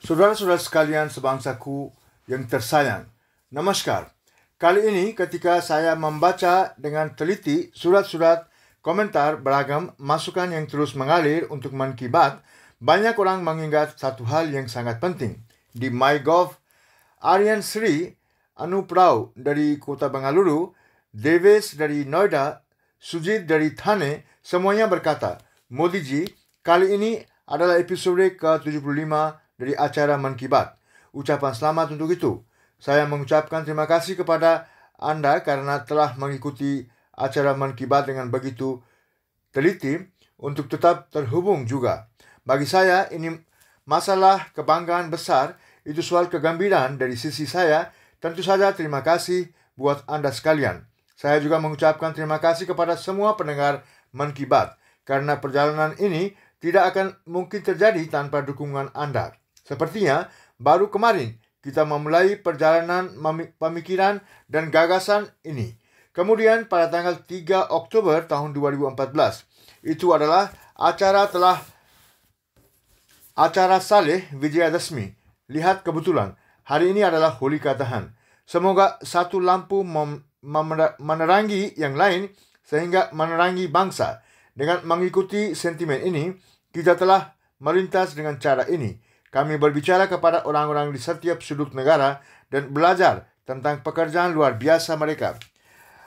Saudara-saudara sekalian sebangsaku yang tersayang, namaskar. Kali ini ketika saya membaca dengan teliti surat-surat komentar beragam masukan yang terus mengalir untuk Man Ki Baat, banyak orang mengingat satu hal yang sangat penting. Di MyGov, Aryan Sri Anuprau dari Kota Bengaluru, Deves dari Noida, Sujit dari Thane, semuanya berkata, Modi ji, kali ini adalah episode ke-75 dari acara Man Ki Baat. Ucapan selamat untuk itu. Saya mengucapkan terima kasih kepada Anda karena telah mengikuti acara Man Ki Baat dengan begitu teliti untuk tetap terhubung juga. Bagi saya, ini masalah kebanggaan besar, itu soal kegembiraan dari sisi saya. Tentu saja terima kasih buat Anda sekalian. Saya juga mengucapkan terima kasih kepada semua pendengar Man Ki Baat, karena perjalanan ini tidak akan mungkin terjadi tanpa dukungan Anda. Sepertinya, baru kemarin kita memulai perjalanan pemikiran dan gagasan ini. Kemudian pada tanggal 3 Oktober tahun 2014, itu adalah acara Saleh Vijayadashmi. Lihat kebetulan, hari ini adalah Holika Dahan. Semoga satu lampu menerangi yang lain sehingga menerangi bangsa. Dengan mengikuti sentimen ini, kita telah melintas dengan cara ini. Kami berbicara kepada orang-orang di setiap sudut negara dan belajar tentang pekerjaan luar biasa mereka.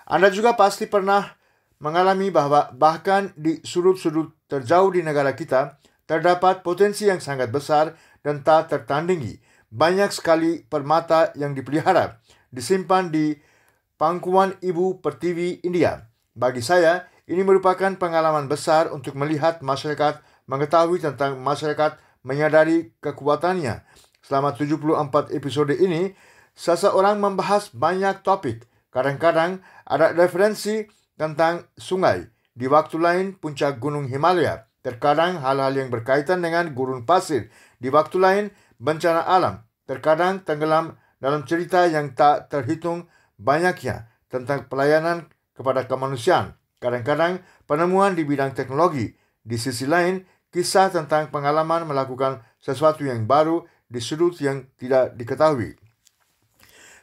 Anda juga pasti pernah mengalami bahwa bahkan di sudut-sudut terjauh di negara kita, terdapat potensi yang sangat besar dan tak tertandingi. Banyak sekali permata yang dipelihara, disimpan di pangkuan Ibu Pertiwi India. Bagi saya, ini merupakan pengalaman besar untuk melihat masyarakat mengetahui tentang masyarakat menyadari kekuatannya. Selama 74 episode ini, seseorang membahas banyak topik. Kadang-kadang ada referensi tentang sungai. Di waktu lain, puncak gunung Himalaya. Terkadang hal-hal yang berkaitan dengan gurun pasir. Di waktu lain, bencana alam. Terkadang tenggelam dalam cerita yang tak terhitung banyaknya tentang pelayanan kepada kemanusiaan. Kadang-kadang penemuan di bidang teknologi. Di sisi lain, kisah tentang pengalaman melakukan sesuatu yang baru di sudut yang tidak diketahui.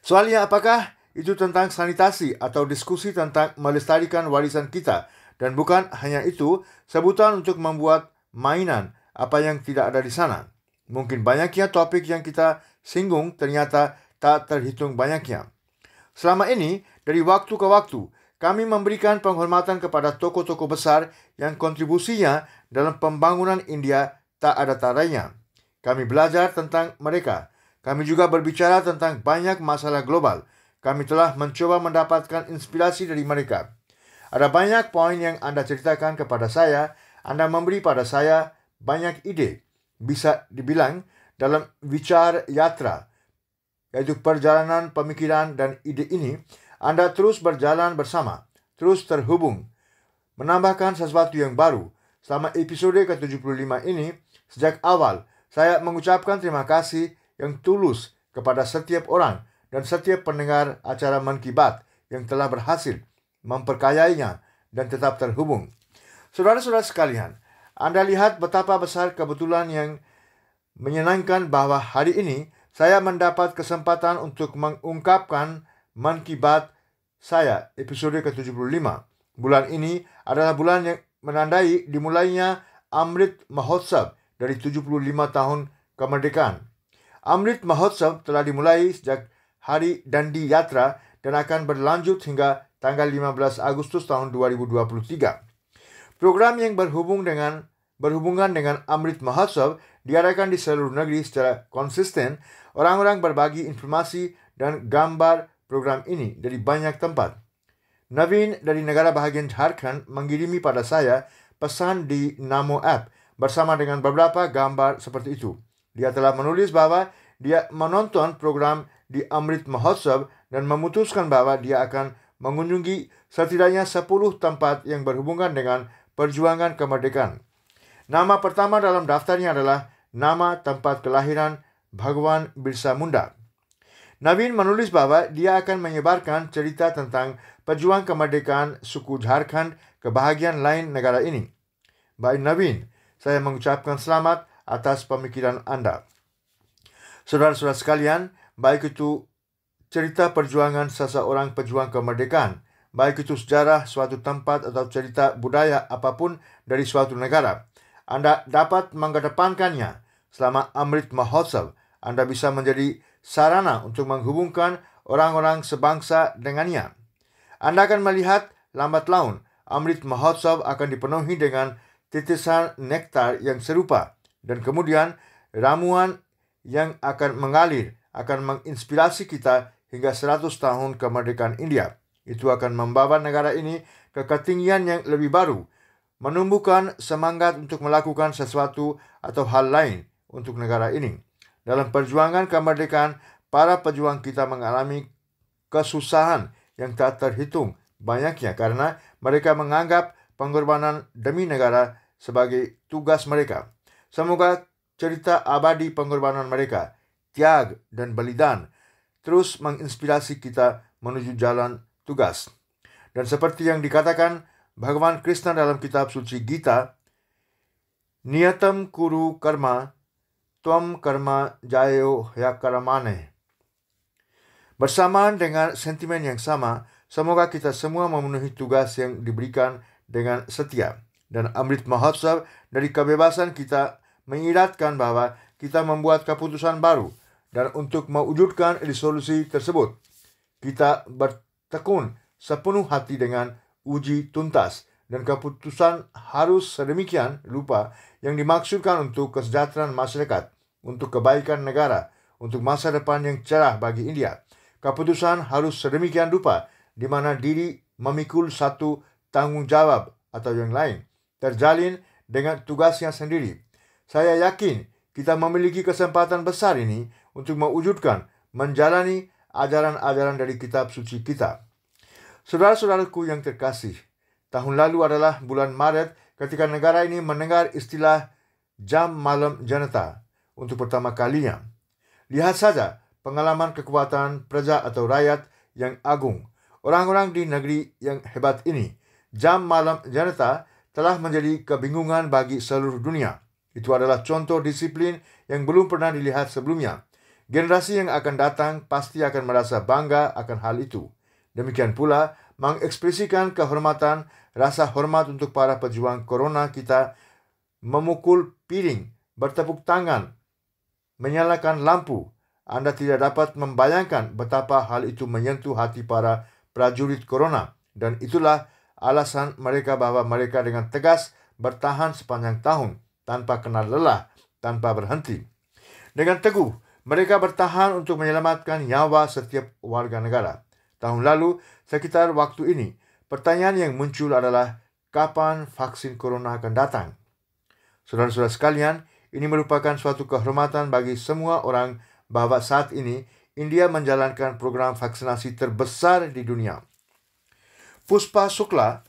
Soalnya apakah itu tentang sanitasi atau diskusi tentang melestarikan warisan kita, dan bukan hanya itu, sebutan untuk membuat mainan apa yang tidak ada di sana. Mungkin banyaknya topik yang kita singgung ternyata tak terhitung banyaknya. Selama ini, dari waktu ke waktu, kami memberikan penghormatan kepada tokoh-tokoh besar yang kontribusinya dalam pembangunan India tak ada taranya. Kami belajar tentang mereka. Kami juga berbicara tentang banyak masalah global. Kami telah mencoba mendapatkan inspirasi dari mereka. Ada banyak poin yang Anda ceritakan kepada saya. Anda memberi pada saya banyak ide. Bisa dibilang dalam Vichar Yatra, yaitu perjalanan pemikiran dan ide ini, Anda terus berjalan bersama, terus terhubung, menambahkan sesuatu yang baru. Selama episode ke-75 ini, sejak awal, saya mengucapkan terima kasih yang tulus kepada setiap orang dan setiap pendengar acara Man Ki Baat yang telah berhasil memperkayainya dan tetap terhubung. Saudara-saudara sekalian, Anda lihat betapa besar kebetulan yang menyenangkan bahwa hari ini saya mendapat kesempatan untuk mengungkapkan Man Ki Baat saya episode ke-75. Bulan ini adalah bulan yang menandai dimulainya Amrit Mahotsav dari 75 tahun kemerdekaan. Amrit Mahotsav telah dimulai sejak Hari Dandi Yatra dan akan berlanjut hingga tanggal 15 Agustus tahun 2023. Program yang berhubungan dengan Amrit Mahotsav diadakan di seluruh negeri secara konsisten. Orang-orang berbagi informasi dan gambar program ini dari banyak tempat. Navin dari negara bahagian Jharkhand mengirimi pada saya pesan di Namo App bersama dengan beberapa gambar seperti itu. Dia telah menulis bahwa dia menonton program di Amrit Mahotsav dan memutuskan bahwa dia akan mengunjungi setidaknya 10 tempat yang berhubungan dengan perjuangan kemerdekaan. Nama pertama dalam daftarnya adalah nama tempat kelahiran Bhagwan Birsa Munda. Navin menulis bahwa dia akan menyebarkan cerita tentang pejuang kemerdekaan suku Jharkhand ke bahagian lain negara ini. Baik Navin, saya mengucapkan selamat atas pemikiran Anda. Saudara-saudara sekalian, baik itu cerita perjuangan seseorang pejuang kemerdekaan, baik itu sejarah suatu tempat atau cerita budaya apapun dari suatu negara, Anda dapat mengedepankannya selama Amrit Mahotsav. Anda bisa menjadi sarana untuk menghubungkan orang-orang sebangsa dengannya. Anda akan melihat lambat laun Amrit Mahotsav akan dipenuhi dengan titisan nektar yang serupa, dan kemudian ramuan yang akan mengalir akan menginspirasi kita hingga 100 tahun kemerdekaan India. Itu akan membawa negara ini ke ketinggian yang lebih baru, menumbuhkan semangat untuk melakukan sesuatu atau hal lain untuk negara ini. Dalam perjuangan kemerdekaan, para pejuang kita mengalami kesusahan yang tak terhitung banyaknya karena mereka menganggap pengorbanan demi negara sebagai tugas mereka. Semoga cerita abadi pengorbanan mereka, tiag dan belidan, terus menginspirasi kita menuju jalan tugas. Dan seperti yang dikatakan Bhagavan Krishna dalam kitab suci Gita, Niyatam kuru karma, tvam karma jayo hyakarmane. Bersamaan dengan sentimen yang sama, semoga kita semua memenuhi tugas yang diberikan dengan setia. Dan Amrit Mahotsav dari kebebasan kita mengiratkan bahwa kita membuat keputusan baru, dan untuk mewujudkan resolusi tersebut, kita bertekun sepenuh hati dengan uji tuntas, dan keputusan harus sedemikian rupa yang dimaksudkan untuk kesejahteraan masyarakat, untuk kebaikan negara, untuk masa depan yang cerah bagi India. Keputusan harus sedemikian rupa di mana diri memikul satu tanggung jawab atau yang lain, terjalin dengan tugasnya sendiri. Saya yakin kita memiliki kesempatan besar ini untuk mewujudkan, menjalani ajaran-ajaran dari kitab suci kita. Saudara-saudaraku yang terkasih, tahun lalu adalah bulan Maret ketika negara ini mendengar istilah jam malam janata untuk pertama kalinya. Lihat saja pengalaman kekuatan praja atau rakyat yang agung. Orang-orang di negeri yang hebat ini, jam malam janata telah menjadi kebingungan bagi seluruh dunia. Itu adalah contoh disiplin yang belum pernah dilihat sebelumnya. Generasi yang akan datang pasti akan merasa bangga akan hal itu. Demikian pula, mengekspresikan kehormatan, rasa hormat untuk para pejuang corona kita, memukul piring, bertepuk tangan, menyalakan lampu. Anda tidak dapat membayangkan betapa hal itu menyentuh hati para prajurit corona. Dan itulah alasan mereka bahwa mereka dengan tegas bertahan sepanjang tahun, tanpa kenal lelah, tanpa berhenti. Dengan teguh, mereka bertahan untuk menyelamatkan nyawa setiap warga negara. Tahun lalu, sekitar waktu ini, pertanyaan yang muncul adalah kapan vaksin corona akan datang? Saudara-saudara sekalian, ini merupakan suatu kehormatan bagi semua orang bahwa saat ini India menjalankan program vaksinasi terbesar di dunia. Puspa Sukla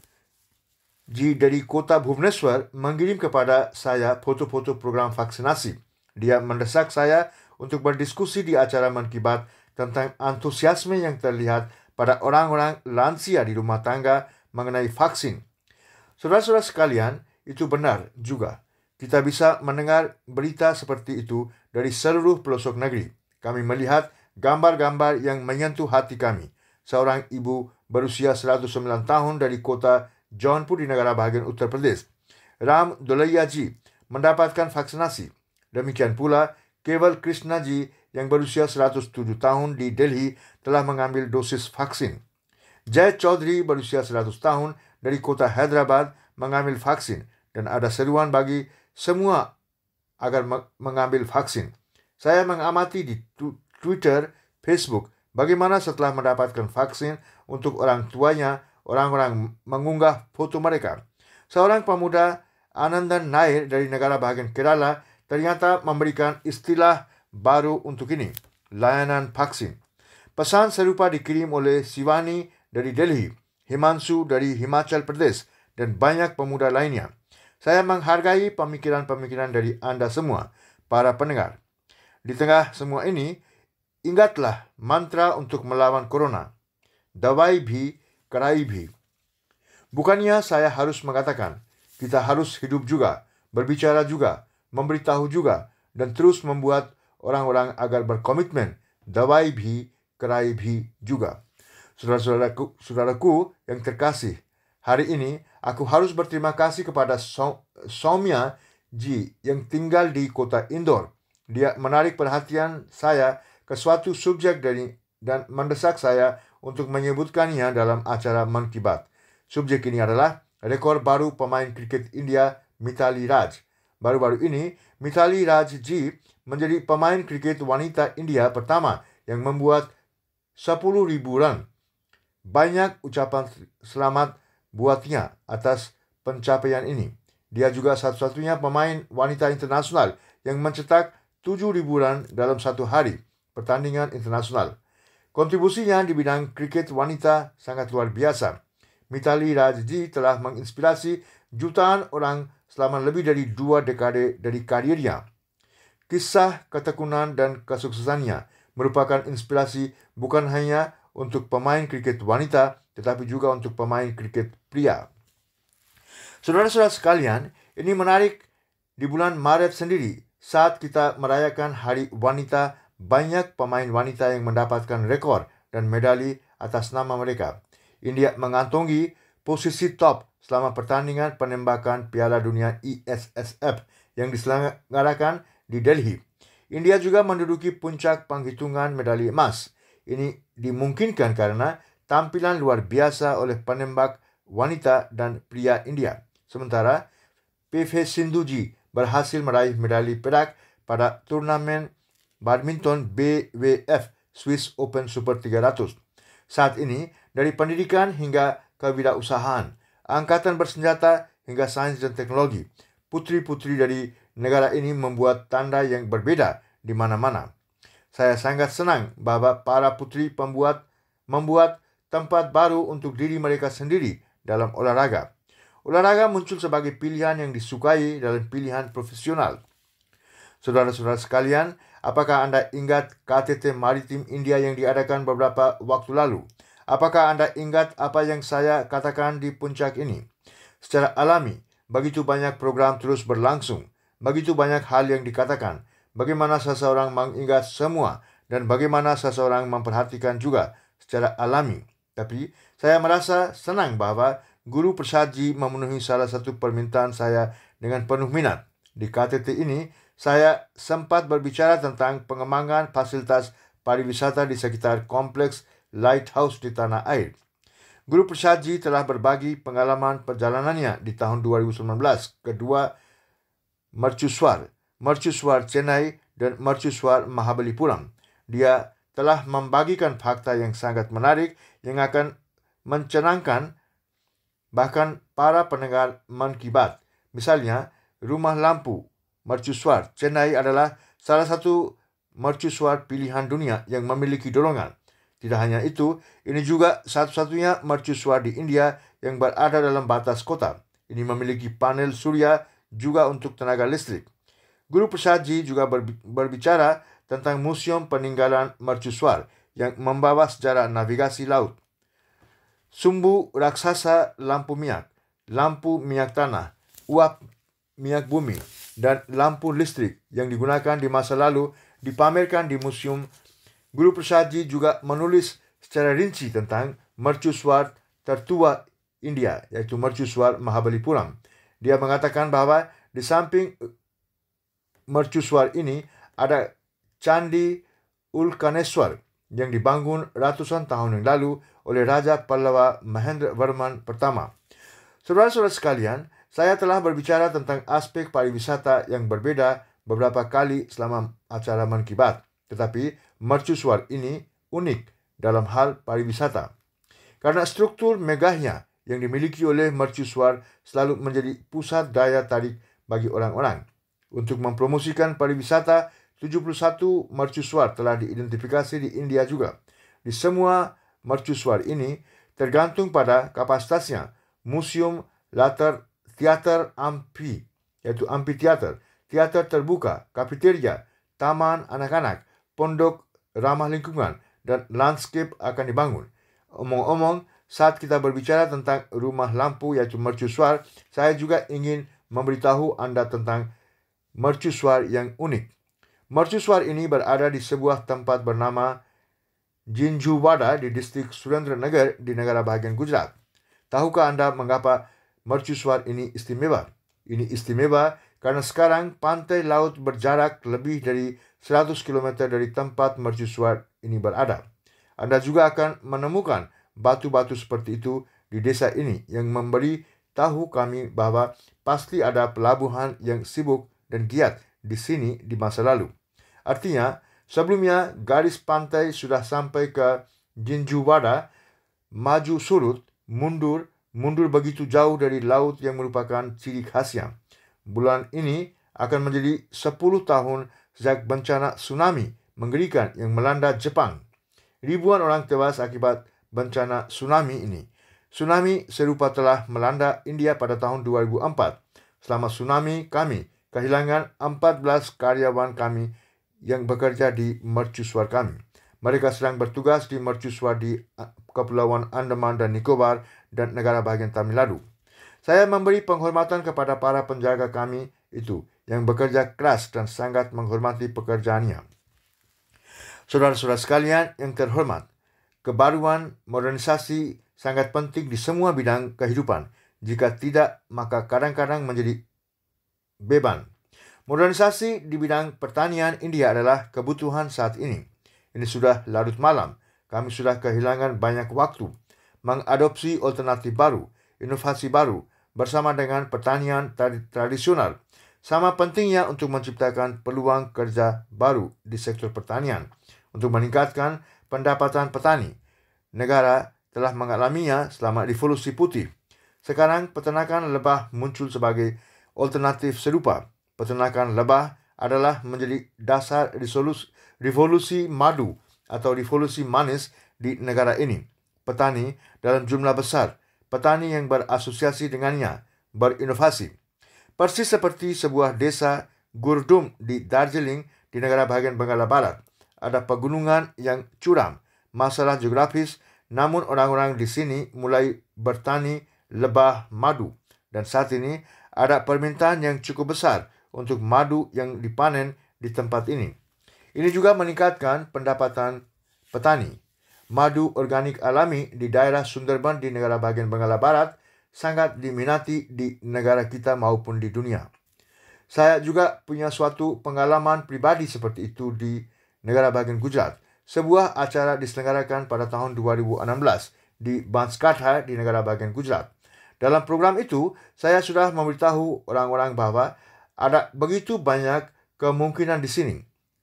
dari kota Bhubaneswar mengirim kepada saya foto-foto program vaksinasi. Dia mendesak saya untuk berdiskusi di acara Man Ki Baat tentang antusiasme yang terlihat pada orang-orang lansia di rumah tangga mengenai vaksin. Saudara-saudara sekalian, itu benar juga. Kita bisa mendengar berita seperti itu dari seluruh pelosok negeri. Kami melihat gambar-gambar yang menyentuh hati kami. Seorang ibu berusia 109 tahun dari kota Jaunpur di negara bahagian Uttar Pradesh, Ram Dolaiyaji, mendapatkan vaksinasi. Demikian pula Keval Krishnaji yang berusia 107 tahun di Delhi telah mengambil dosis vaksin. Jay Chaudhry berusia 100 tahun dari kota Hyderabad mengambil vaksin, dan ada seruan bagi semua agar mengambil vaksin. Saya mengamati di Twitter, Facebook, bagaimana setelah mendapatkan vaksin untuk orang tuanya, orang-orang mengunggah foto mereka. Seorang pemuda, Anandan Nair dari negara bahagian Kerala, ternyata memberikan istilah baru untuk ini, layanan vaksin. Pesan serupa dikirim oleh Sivani dari Delhi, Himanshu dari Himachal Pradesh, dan banyak pemuda lainnya. Saya menghargai pemikiran-pemikiran dari Anda semua, para pendengar. Di tengah semua ini, ingatlah mantra untuk melawan corona. Dawai bhi, karai bhi. Bukannya saya harus mengatakan, kita harus hidup juga, berbicara juga, memberitahu juga, dan terus membuat orang-orang agar berkomitmen, dawai भी, kerai भी juga. Saudara-saudaraku yang terkasih, hari ini aku harus berterima kasih kepada Soumya Ji yang tinggal di kota Indore. Dia menarik perhatian saya ke suatu subjek dan mendesak saya untuk menyebutkannya dalam acara Man Ki Baat. Subjek ini adalah rekor baru pemain kriket India Mithali Raj. Baru-baru ini, Mithali Raj Ji menjadi pemain kriket wanita India pertama yang membuat 10,000 run. Banyak ucapan selamat buatnya atas pencapaian ini. Dia juga satu-satunya pemain wanita internasional yang mencetak 7,000 run dalam satu hari pertandingan internasional. Kontribusinya di bidang kriket wanita sangat luar biasa. Mithali Raj Ji telah menginspirasi jutaan orang selama lebih dari 2 dekade dari karirnya. Kisah ketekunan dan kesuksesannya merupakan inspirasi bukan hanya untuk pemain kriket wanita, tetapi juga untuk pemain kriket pria. Saudara-saudara sekalian, ini menarik di bulan Maret sendiri, saat kita merayakan Hari Wanita, banyak pemain wanita yang mendapatkan rekor dan medali atas nama mereka. India mengantongi posisi top selama pertandingan penembakan Piala Dunia ISSF yang diselenggarakan di Delhi. India juga menduduki puncak penghitungan medali emas. Ini dimungkinkan karena tampilan luar biasa oleh penembak wanita dan pria India. Sementara PV Sindhu Ji berhasil meraih medali perak pada turnamen badminton BWF Swiss Open Super 300. Saat ini, dari pendidikan hingga kewirausahaan, angkatan bersenjata hingga sains dan teknologi, putri-putri dari negara ini membuat tanda yang berbeda di mana-mana. Saya sangat senang bahwa para putri membuat tempat baru untuk diri mereka sendiri dalam olahraga. Olahraga muncul sebagai pilihan yang disukai dalam pilihan profesional. Saudara-saudara sekalian, apakah Anda ingat KTT Maritim India yang diadakan beberapa waktu lalu? Apakah Anda ingat apa yang saya katakan di puncak ini? Secara alami, begitu banyak program terus berlangsung, begitu banyak hal yang dikatakan, bagaimana seseorang mengingat semua, dan bagaimana seseorang memperhatikan juga secara alami. Tapi, saya merasa senang bahwa Guru Prasad Ji memenuhi salah satu permintaan saya dengan penuh minat. Di KTT ini, saya sempat berbicara tentang pengembangan fasilitas pariwisata di sekitar kompleks Lighthouse di tanah air. Guru Prasad Ji telah berbagi pengalaman perjalanannya di tahun 2019 kedua Mercusuar Chennai dan Mercusuar Mahabalipuram. Dia telah membagikan fakta yang sangat menarik yang akan mencenangkan bahkan para pendengar Man Ki Baat. Misalnya, rumah lampu Mercusuar Chennai adalah salah satu mercusuar pilihan dunia yang memiliki dorongan. Tidak hanya itu, ini juga satu-satunya mercusuar di India yang berada dalam batas kota. Ini memiliki panel surya juga untuk tenaga listrik. Guru Prasad Ji juga berbicara tentang Museum Peninggalan Mercusuar yang membawa sejarah navigasi laut, sumbu raksasa lampu minyak tanah, uap minyak bumi, dan lampu listrik yang digunakan di masa lalu dipamerkan di museum. Guru Prasad Ji juga menulis secara rinci tentang mercusuar tertua India, yaitu Mercusuar Mahabalipuram. Dia mengatakan bahwa di samping mercusuar ini ada Candi Ulkaneswar yang dibangun ratusan tahun yang lalu oleh Raja Pallava Mahendravarman pertama. Saudara-saudara sekalian, saya telah berbicara tentang aspek pariwisata yang berbeda beberapa kali selama acara Man Ki Baat. Tetapi mercusuar ini unik dalam hal pariwisata. Karena struktur megahnya yang dimiliki oleh mercusuar selalu menjadi pusat daya tarik bagi orang-orang. Untuk mempromosikan pariwisata, 71 mercusuar telah diidentifikasi di India juga. Di semua mercusuar ini tergantung pada kapasitasnya. Museum, latar, teater amfi, yaitu amfiteater, teater terbuka, kafeteria, taman anak-anak, pondok ramah lingkungan, dan landscape akan dibangun. Omong-omong, saat kita berbicara tentang rumah lampu yaitu mercusuar, saya juga ingin memberitahu Anda tentang mercusuar yang unik. Mercusuar ini berada di sebuah tempat bernama Jinjhuwada di distrik Surendranagar di negara bahagian Gujarat. Tahukah Anda mengapa mercusuar ini istimewa? Ini istimewa karena sekarang pantai laut berjarak lebih dari 100 km dari tempat mercusuar ini berada. Anda juga akan menemukan batu-batu seperti itu di desa ini yang memberi tahu kami bahwa pasti ada pelabuhan yang sibuk dan giat di sini di masa lalu. Artinya, sebelumnya garis pantai sudah sampai ke Jinjhuwada, maju surut, mundur begitu jauh dari laut yang merupakan ciri khasnya. Bulan ini akan menjadi 10 tahun sejak bencana tsunami mengerikan yang melanda Jepang. Ribuan orang tewas akibat bencana tsunami ini. Tsunami serupa telah melanda India pada tahun 2004. Selama tsunami, kami kehilangan 14 karyawan kami yang bekerja di mercusuar kami. Mereka sedang bertugas di mercusuar di Kepulauan Andaman dan Nicobar dan negara bahagian Tamil Nadu. Saya memberi penghormatan kepada para penjaga kami itu yang bekerja keras dan sangat menghormati pekerjaannya. Saudara-saudara sekalian yang terhormat, kebaruan modernisasi sangat penting di semua bidang kehidupan. Jika tidak, maka kadang-kadang menjadi beban. Modernisasi di bidang pertanian India adalah kebutuhan saat ini. Ini sudah larut malam. Kami sudah kehilangan banyak waktu mengadopsi alternatif baru, inovasi baru bersama dengan pertanian tradisional. Sama pentingnya untuk menciptakan peluang kerja baru di sektor pertanian untuk meningkatkan pendapatan petani. Negara telah mengalaminya selama revolusi putih. Sekarang peternakan lebah muncul sebagai alternatif serupa. Peternakan lebah adalah menjadi dasar revolusi madu atau revolusi manis di negara ini. Petani dalam jumlah besar, petani yang berasosiasi dengannya, berinovasi. Persis seperti sebuah desa Gurdum di Darjeeling di negara bahagian Benggala Barat. Ada pegunungan yang curam, masalah geografis, namun orang-orang di sini mulai bertani lebah madu. Dan saat ini ada permintaan yang cukup besar untuk madu yang dipanen di tempat ini. Ini juga meningkatkan pendapatan petani. Madu organik alami di daerah Sundarban di negara bahagian Benggala Barat sangat diminati di negara kita maupun di dunia. Saya juga punya suatu pengalaman pribadi seperti itu di negara bahagian Gujarat. Sebuah acara diselenggarakan pada tahun 2016 di Banaskantha di negara bahagian Gujarat. Dalam program itu, saya sudah memberitahu orang-orang bahwa ada begitu banyak kemungkinan di sini.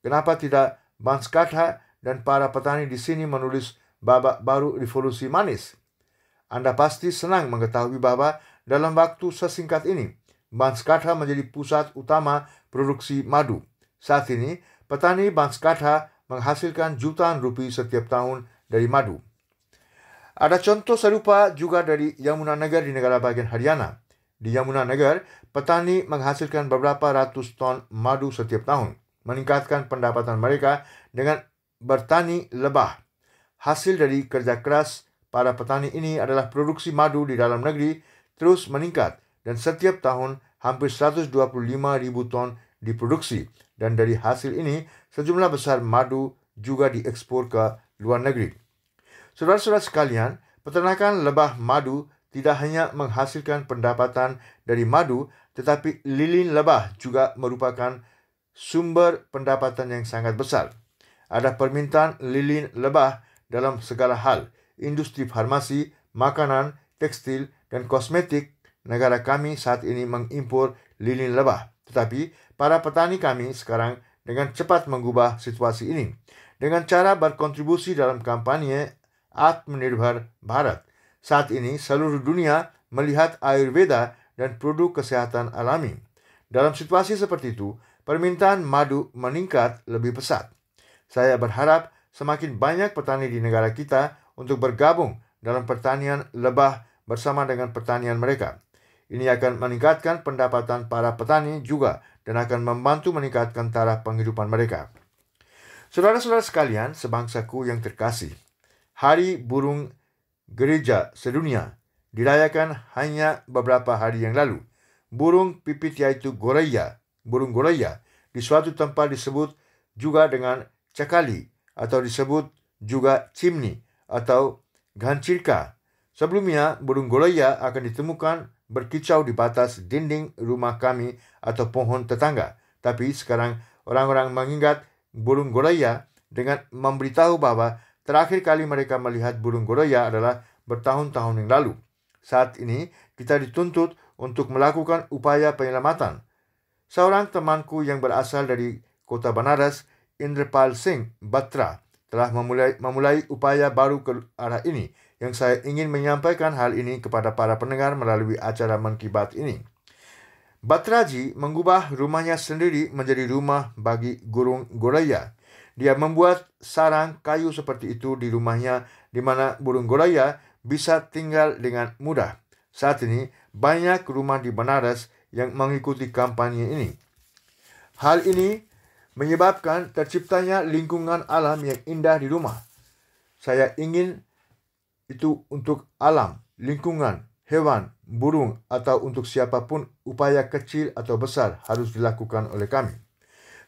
Kenapa tidak Banaskantha dan para petani di sini menulis babak baru revolusi manis? Anda pasti senang mengetahui bahwa dalam waktu sesingkat ini, Banaskantha menjadi pusat utama produksi madu. Saat ini, petani Banaskantha menghasilkan jutaan rupiah setiap tahun dari madu. Ada contoh serupa juga dari Yamunanagar di negara bahagian Haryana. Di Yamunanagar, petani menghasilkan beberapa ratus ton madu setiap tahun, meningkatkan pendapatan mereka dengan bertani lebah. Hasil dari kerja keras para petani ini adalah produksi madu di dalam negeri terus meningkat dan setiap tahun hampir 125.000 ton diproduksi. Dan dari hasil ini, sejumlah besar madu juga diekspor ke luar negeri. Saudara-saudara sekalian, peternakan lebah madu tidak hanya menghasilkan pendapatan dari madu, tetapi lilin lebah juga merupakan sumber pendapatan yang sangat besar. Ada permintaan lilin lebah dalam segala hal, industri farmasi, makanan, tekstil, dan kosmetik. Negara kami saat ini mengimpor lilin lebah. Tetapi para petani kami sekarang dengan cepat mengubah situasi ini dengan cara berkontribusi dalam kampanye Atmanirbhar Bharat. Saat ini seluruh dunia melihat Ayurveda dan produk kesehatan alami. Dalam situasi seperti itu, permintaan madu meningkat lebih pesat. Saya berharap semakin banyak petani di negara kita untuk bergabung dalam pertanian lebah bersama dengan pertanian mereka. Ini akan meningkatkan pendapatan para petani juga dan akan membantu meningkatkan taraf penghidupan mereka. Saudara-saudara sekalian, sebangsaku yang terkasih, Hari Burung Gereja Sedunia dirayakan hanya beberapa hari yang lalu. Burung pipit yaitu burung goraya di suatu tempat disebut juga dengan cakali atau disebut juga chimney atau ghancirka. Sebelumnya, burung goloya akan ditemukan berkicau di batas dinding rumah kami atau pohon tetangga. Tapi sekarang orang-orang mengingat burung goloya dengan memberitahu bahwa terakhir kali mereka melihat burung goloya adalah bertahun-tahun yang lalu. Saat ini, kita dituntut untuk melakukan upaya penyelamatan. Seorang temanku yang berasal dari kota Banaras, Indrapal Singh Batra, telah memulai upaya baru ke arah ini, yang saya ingin menyampaikan hal ini kepada para pendengar melalui acara Man Ki Baat ini. Batraji mengubah rumahnya sendiri menjadi rumah bagi burung goloya. Dia membuat sarang kayu seperti itu di rumahnya, di mana burung goloya bisa tinggal dengan mudah. Saat ini, banyak rumah di Banaras yang mengikuti kampanye ini. Hal ini menyebabkan terciptanya lingkungan alam yang indah di rumah. Saya ingin itu untuk alam, lingkungan, hewan, burung, atau untuk siapapun, upaya kecil atau besar harus dilakukan oleh kami.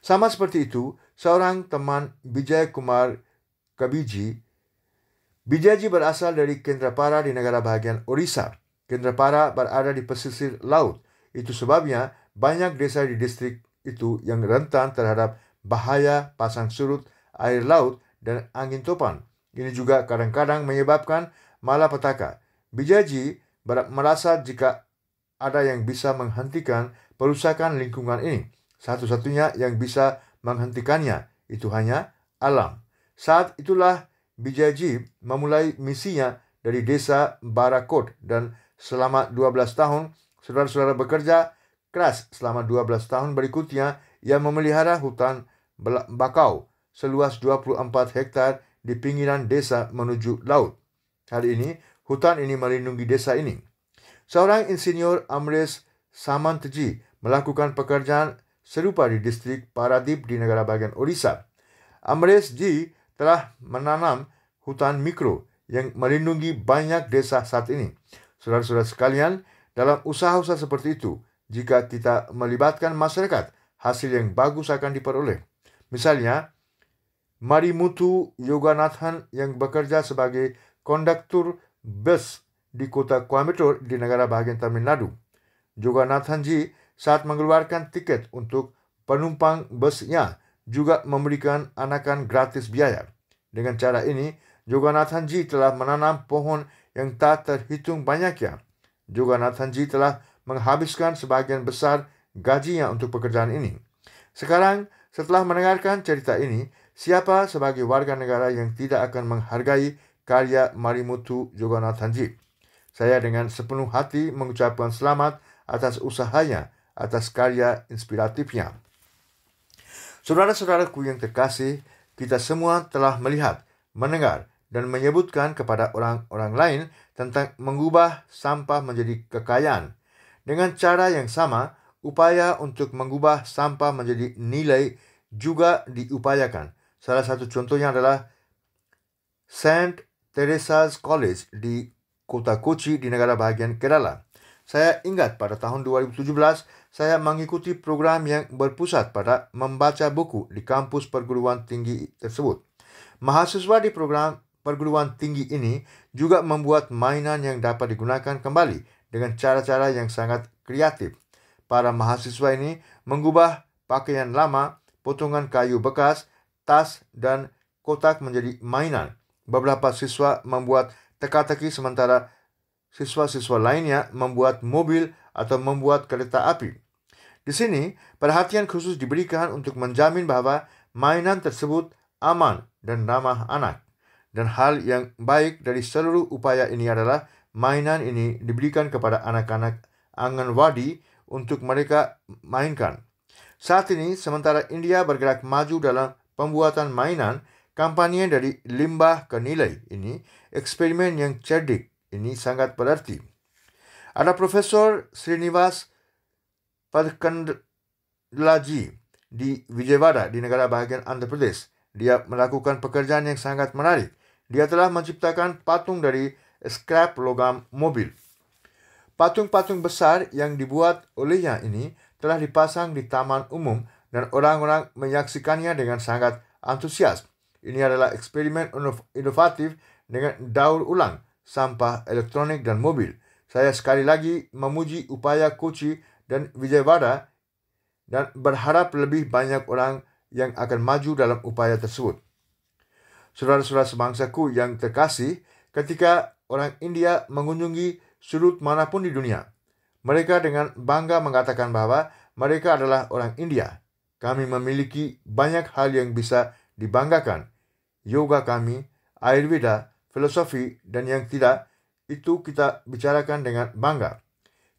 Sama seperti itu, seorang teman Bijay Kumar Kabiji. Bijaji berasal dari Kendrapara di negara bahagian Orissa. Kendrapara berada di pesisir laut. Itu sebabnya banyak desa di distrik itu yang rentan terhadap bahaya pasang surut air laut dan angin topan. Ini juga kadang-kadang menyebabkan malapetaka. Bijaji merasa jika ada yang bisa menghentikan perusakan lingkungan ini, satu-satunya yang bisa menghentikannya itu hanya alam. Saat itulah Bijaji memulai misinya dari desa Barakot, dan selama 12 tahun saudara-saudara bekerja keras. Selama 12 tahun berikutnya, ia memelihara hutan bakau seluas 24 hektar di pinggiran desa menuju laut. Hari ini, hutan ini melindungi desa ini. Seorang insinyur Amresh Samantji melakukan pekerjaan serupa di distrik Paradip di negara bahagian Orissa. Amreshji telah menanam hutan mikro yang melindungi banyak desa saat ini. Saudara-saudara sekalian, dalam usaha-usaha seperti itu, jika kita melibatkan masyarakat, hasil yang bagus akan diperoleh. Misalnya, Marimuthu Yoganathan yang bekerja sebagai konduktor bus di kota Coimbatore di negara bahagian Tamil Nadu. Yoganathanji saat mengeluarkan tiket untuk penumpang busnya juga memberikan anakan gratis biaya. Dengan cara ini, Yoganathanji telah menanam pohon yang tak terhitung banyaknya. Yoganathanji telah menghabiskan sebagian besar gajinya untuk pekerjaan ini. Sekarang, setelah mendengarkan cerita ini, siapa sebagai warga negara yang tidak akan menghargai karya Marimuthu Yoganathanji? Saya dengan sepenuh hati mengucapkan selamat atas usahanya, atas karya inspiratifnya. Saudara-saudaraku yang terkasih, kita semua telah melihat, mendengar, dan menyebutkan kepada orang-orang lain tentang mengubah sampah menjadi kekayaan. Dengan cara yang sama, upaya untuk mengubah sampah menjadi nilai juga diupayakan. Salah satu contohnya adalah St. Teresa's College di kota Kochi di negara bahagian Kerala. Saya ingat pada tahun 2017, saya mengikuti program yang berpusat pada membaca buku di kampus perguruan tinggi tersebut. Mahasiswa di program perguruan tinggi ini juga membuat mainan yang dapat digunakan kembali dengan cara-cara yang sangat kreatif. Para mahasiswa ini mengubah pakaian lama, potongan kayu bekas, tas, dan kotak menjadi mainan. Beberapa siswa membuat teka-teki, sementara siswa-siswa lainnya membuat mobil atau membuat kereta api. Di sini, perhatian khusus diberikan untuk menjamin bahwa mainan tersebut aman dan ramah anak. Dan hal yang baik dari seluruh upaya ini adalah mainan ini diberikan kepada anak-anak Anganwadi untuk mereka mainkan. Saat ini, sementara India bergerak maju dalam pembuatan mainan, kampanye dari limbah ke nilai ini, eksperimen yang cerdik ini sangat berarti. Ada Profesor Srinivas Padkandlaji di Vijayawada di negara bahagian Andhra Pradesh. Dia melakukan pekerjaan yang sangat menarik. Dia telah menciptakan patung dari scrap logam mobil. Patung-patung besar yang dibuat olehnya ini telah dipasang di taman umum dan orang-orang menyaksikannya dengan sangat antusias. Ini adalah eksperimen inovatif dengan daur ulang sampah elektronik dan mobil. Saya sekali lagi memuji upaya Kochi dan Vijayawada dan berharap lebih banyak orang yang akan maju dalam upaya tersebut. Saudara-saudara sebangsaku yang terkasih, ketika orang India mengunjungi sudut manapun di dunia, mereka dengan bangga mengatakan bahwa mereka adalah orang India. Kami memiliki banyak hal yang bisa dibanggakan. Yoga kami, Ayurveda, filosofi, dan yang tidak, itu kita bicarakan dengan bangga.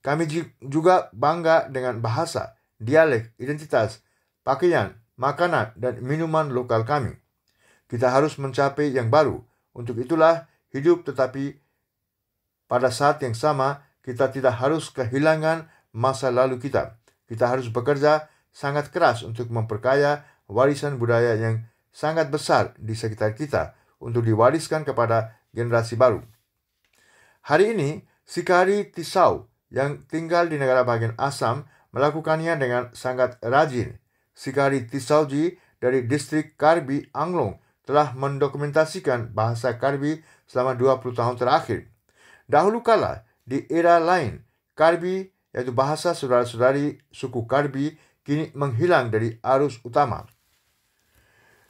Kami juga bangga dengan bahasa, dialek, identitas, pakaian, makanan, dan minuman lokal kami. Kita harus mencapai yang baru. Untuk itulah hidup, tetapi pada saat yang sama, kita tidak harus kehilangan masa lalu kita. Kita harus bekerja sangat keras untuk memperkaya warisan budaya yang sangat besar di sekitar kita untuk diwariskan kepada generasi baru. Hari ini, Sikari Tisau yang tinggal di negara bagian Assam melakukannya dengan sangat rajin. Sikari Tisauji dari distrik Karbi Anglong telah mendokumentasikan bahasa Karbi selama 20 tahun terakhir. Dahulu kala, di era lain, Karbi, yaitu bahasa saudara-saudari suku Karbi, kini menghilang dari arus utama.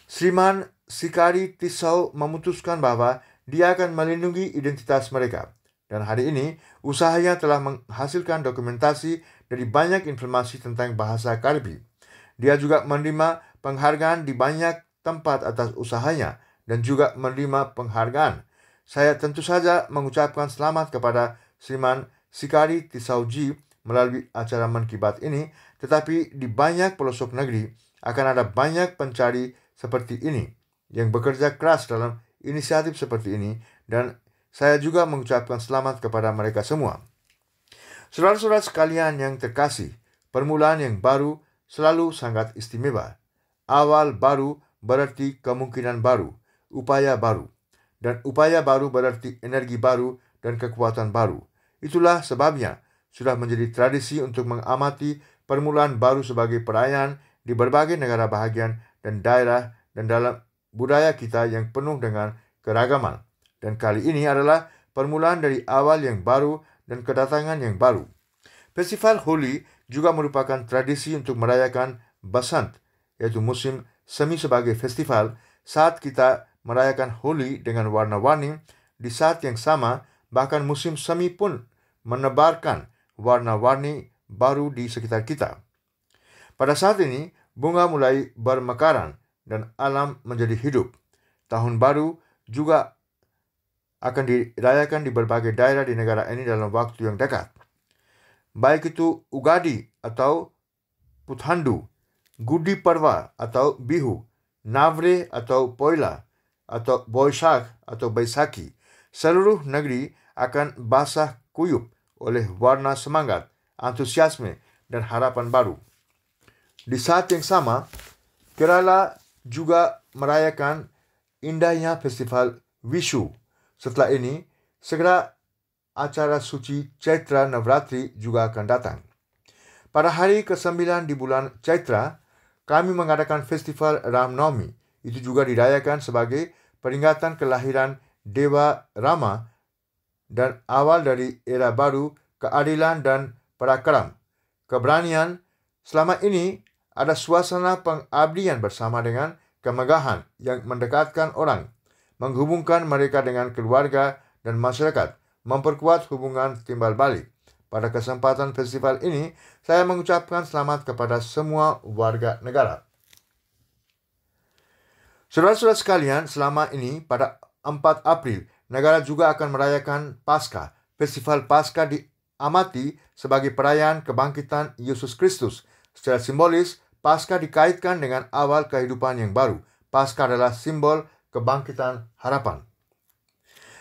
Sriman Sikari Tisau memutuskan bahwa dia akan melindungi identitas mereka. Dan hari ini, usahanya telah menghasilkan dokumentasi dari banyak informasi tentang bahasa Karbi. Dia juga menerima penghargaan di banyak tempat atas usahanya dan juga menerima penghargaan. Saya tentu saja mengucapkan selamat kepada Sriman Sikari Tisauji melalui acara Menkibat ini, tetapi di banyak pelosok negeri akan ada banyak pencari seperti ini yang bekerja keras dalam inisiatif seperti ini, dan saya juga mengucapkan selamat kepada mereka semua. Saudara-saudara sekalian yang terkasih, permulaan yang baru selalu sangat istimewa. Awal baru berarti kemungkinan baru, upaya baru. Dan upaya baru berarti energi baru dan kekuatan baru. Itulah sebabnya sudah menjadi tradisi untuk mengamati permulaan baru sebagai perayaan di berbagai negara bahagian dan daerah dan dalam budaya kita yang penuh dengan keragaman. Dan kali ini adalah permulaan dari awal yang baru dan kedatangan yang baru. Festival Holi juga merupakan tradisi untuk merayakan Basant, yaitu musim semi sebagai festival. Saat kita merayakan Holi dengan warna-warni, di saat yang sama bahkan musim semi pun menebarkan warna-warni baru di sekitar kita. Pada saat ini, bunga mulai bermekaran dan alam menjadi hidup. Tahun baru juga akan dirayakan di berbagai daerah di negara ini dalam waktu yang dekat. Baik itu Ugadi atau Puthandu, Gudi Parva atau Bihu, Navre atau Poila, atau Boishakh atau Baisakhi, seluruh negeri akan basah kuyup oleh warna semangat, antusiasme, dan harapan baru. Di saat yang sama, Kerala juga merayakan indahnya festival Vishu. Setelah ini, segera acara suci Chaitra Navratri juga akan datang. Pada hari ke-9 di bulan Chaitra, kami mengadakan festival Ramnavami. Itu juga dirayakan sebagai peringatan kelahiran Dewa Rama dan awal dari era baru keadilan dan parakram. Keberanian, selama ini ada suasana pengabdian bersama dengan kemegahan yang mendekatkan orang, menghubungkan mereka dengan keluarga dan masyarakat, memperkuat hubungan timbal balik. Pada kesempatan festival ini, saya mengucapkan selamat kepada semua warga negara. Saudara-saudara sekalian, selama ini pada 4 April, negara juga akan merayakan Paskah. Festival Paskah diamati sebagai perayaan kebangkitan Yesus Kristus. Secara simbolis, Paskah dikaitkan dengan awal kehidupan yang baru. Paskah adalah simbol kebangkitan harapan.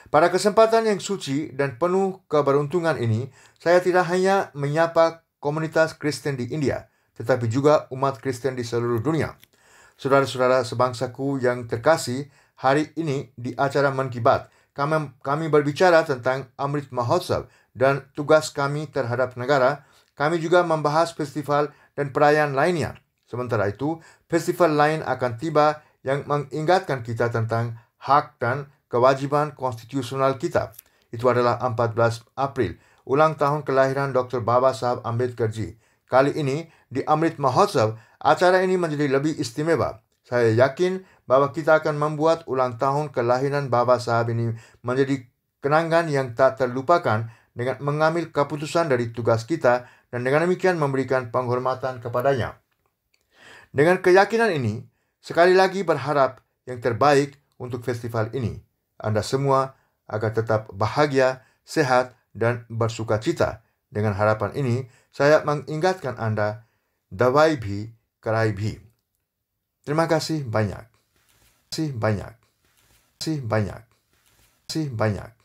Pada kesempatan yang suci dan penuh keberuntungan ini, saya tidak hanya menyapa komunitas Kristen di India, tetapi juga umat Kristen di seluruh dunia. Saudara-saudara sebangsaku yang terkasih, hari ini di acara Menkibat, kami berbicara tentang Amrit Mahotsav dan tugas kami terhadap negara. Kami juga membahas festival dan perayaan lainnya. Sementara itu, festival lain akan tiba yang mengingatkan kita tentang hak dan kewajiban konstitusional kita. Itu adalah 14 April, ulang tahun kelahiran Dr. Babasaheb Ambedkarji. Kali ini, di Amrit Mahotsav, acara ini menjadi lebih istimewa. Saya yakin bahwa kita akan membuat ulang tahun kelahiran Babasaheb ini menjadi kenangan yang tak terlupakan dengan mengambil keputusan dari tugas kita dan dengan demikian memberikan penghormatan kepadanya. Dengan keyakinan ini, sekali lagi berharap yang terbaik untuk festival ini. Anda semua agar tetap bahagia, sehat, dan bersukacita. Dengan harapan ini, saya mengingatkan Anda, Dawai Bhi, Karai Bhi. Terima kasih banyak. Terima kasih banyak. Terima kasih banyak. Terima kasih banyak.